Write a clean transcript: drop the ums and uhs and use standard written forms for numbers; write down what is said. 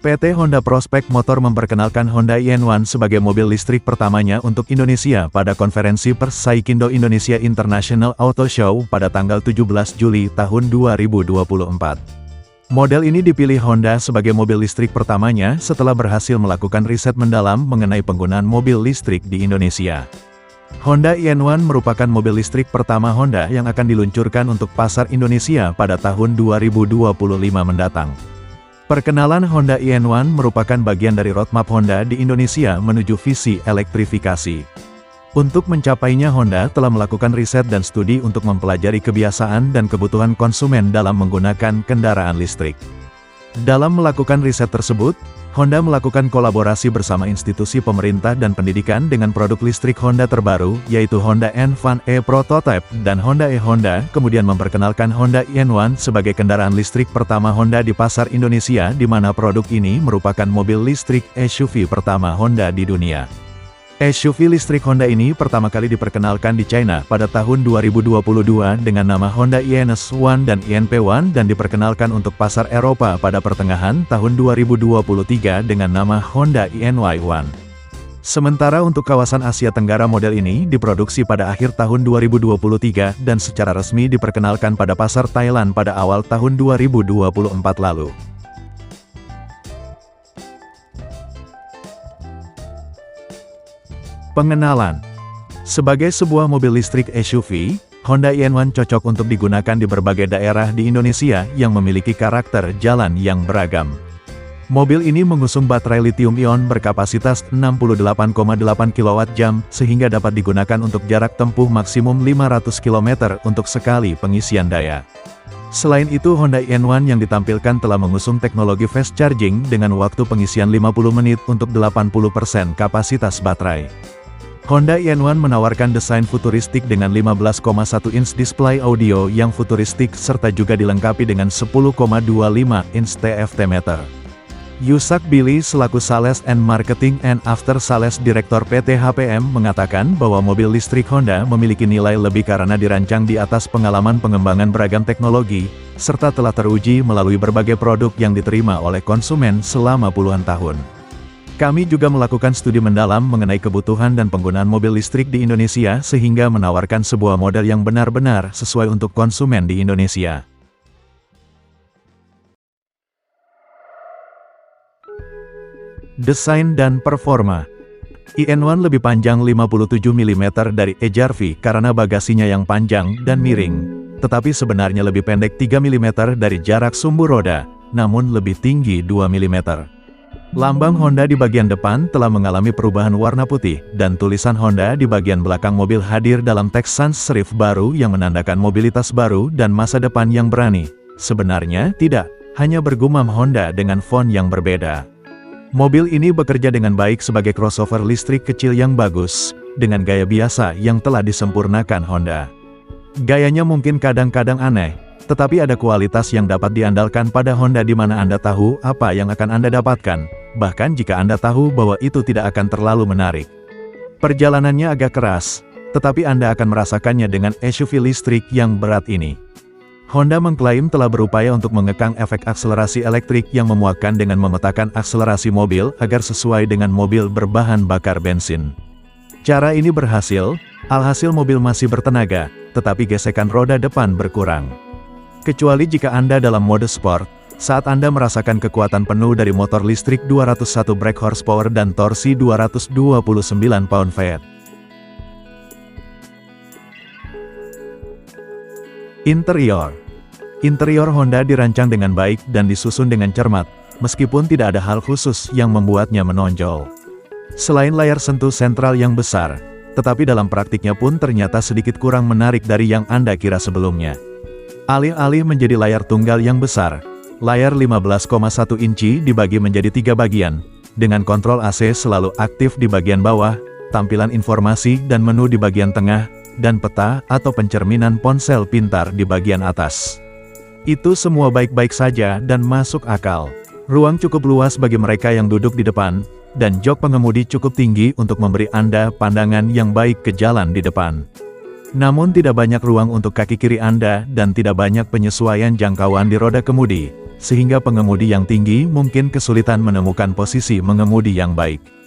PT Honda Prospect Motor memperkenalkan Honda IN1 sebagai mobil listrik pertamanya untuk Indonesia pada konferensi Persaikindo Indonesia International Auto Show pada tanggal 17 Juli tahun 2024. Model ini dipilih Honda sebagai mobil listrik pertamanya setelah berhasil melakukan riset mendalam mengenai penggunaan mobil listrik di Indonesia. Honda IN1 merupakan mobil listrik pertama Honda yang akan diluncurkan untuk pasar Indonesia pada tahun 2025 mendatang. Perkenalan Honda IN1 merupakan bagian dari roadmap Honda di Indonesia menuju visi elektrifikasi. Untuk mencapainya Honda telah melakukan riset dan studi untuk mempelajari kebiasaan dan kebutuhan konsumen dalam menggunakan kendaraan listrik. Dalam melakukan riset tersebut, Honda melakukan kolaborasi bersama institusi pemerintah dan pendidikan dengan produk listrik Honda terbaru, yaitu Honda N-Van E Prototype dan Honda E-Honda, kemudian memperkenalkan Honda IN1 sebagai kendaraan listrik pertama Honda di pasar Indonesia, di mana produk ini merupakan mobil listrik SUV pertama Honda di dunia. SUV listrik Honda ini pertama kali diperkenalkan di China pada tahun 2022 dengan nama Honda INS1 dan INP1 dan diperkenalkan untuk pasar Eropa pada pertengahan tahun 2023 dengan nama Honda INY1. Sementara untuk kawasan Asia Tenggara model ini diproduksi pada akhir tahun 2023 dan secara resmi diperkenalkan pada pasar Thailand pada awal tahun 2024 lalu. Pengenalan. Sebagai sebuah mobil listrik SUV, Honda IN1 cocok untuk digunakan di berbagai daerah di Indonesia yang memiliki karakter jalan yang beragam. Mobil ini mengusung baterai lithium-ion berkapasitas 68,8 kWh sehingga dapat digunakan untuk jarak tempuh maksimum 500 km untuk sekali pengisian daya. Selain itu Honda IN1 yang ditampilkan telah mengusung teknologi fast charging dengan waktu pengisian 50 menit untuk 80% kapasitas baterai. Honda IN1 menawarkan desain futuristik dengan 15,1 inch display audio yang futuristik serta juga dilengkapi dengan 10,25 inch TFT meter. Yusak Billy selaku Sales and Marketing and After Sales Director PT HPM mengatakan bahwa mobil listrik Honda memiliki nilai lebih karena dirancang di atas pengalaman pengembangan beragam teknologi, serta telah teruji melalui berbagai produk yang diterima oleh konsumen selama puluhan tahun. Kami juga melakukan studi mendalam mengenai kebutuhan dan penggunaan mobil listrik di Indonesia sehingga menawarkan sebuah model yang benar-benar sesuai untuk konsumen di Indonesia. Desain dan performa. IN1 lebih panjang 57 mm dari e-Jarvi karena bagasinya yang panjang dan miring, tetapi sebenarnya lebih pendek 3 mm dari jarak sumbu roda, namun lebih tinggi 2 mm. Lambang Honda di bagian depan telah mengalami perubahan warna putih, dan tulisan Honda di bagian belakang mobil hadir dalam teks sans serif baru yang menandakan mobilitas baru dan masa depan yang berani. Sebenarnya tidak, hanya bergumam Honda dengan font yang berbeda. Mobil ini bekerja dengan baik sebagai crossover listrik kecil yang bagus, dengan gaya biasa yang telah disempurnakan Honda. Gayanya mungkin kadang-kadang aneh, tetapi ada kualitas yang dapat diandalkan pada Honda di mana Anda tahu apa yang akan Anda dapatkan, bahkan jika Anda tahu bahwa itu tidak akan terlalu menarik. Perjalanannya agak keras, tetapi Anda akan merasakannya dengan SUV listrik yang berat ini. Honda mengklaim telah berupaya untuk mengekang efek akselerasi elektrik yang memuakkan dengan memetakan akselerasi mobil agar sesuai dengan mobil berbahan bakar bensin. Cara ini berhasil, alhasil mobil masih bertenaga, tetapi gesekan roda depan berkurang. Kecuali jika Anda dalam mode sport, saat Anda merasakan kekuatan penuh dari motor listrik 201 brake horsepower dan torsi 229 pound-feet. Interior. Interior Honda dirancang dengan baik dan disusun dengan cermat, meskipun tidak ada hal khusus yang membuatnya menonjol. Selain layar sentuh sentral yang besar, tetapi dalam praktiknya pun ternyata sedikit kurang menarik dari yang Anda kira sebelumnya. Alih-alih menjadi layar tunggal yang besar, layar 15,1 inci dibagi menjadi 3 bagian, dengan kontrol AC selalu aktif di bagian bawah, tampilan informasi dan menu di bagian tengah, dan peta atau pencerminan ponsel pintar di bagian atas. Itu semua baik-baik saja dan masuk akal. Ruang cukup luas bagi mereka yang duduk di depan, dan jok pengemudi cukup tinggi untuk memberi Anda pandangan yang baik ke jalan di depan. Namun tidak banyak ruang untuk kaki kiri Anda dan tidak banyak penyesuaian jangkauan di roda kemudi, sehingga pengemudi yang tinggi mungkin kesulitan menemukan posisi mengemudi yang baik.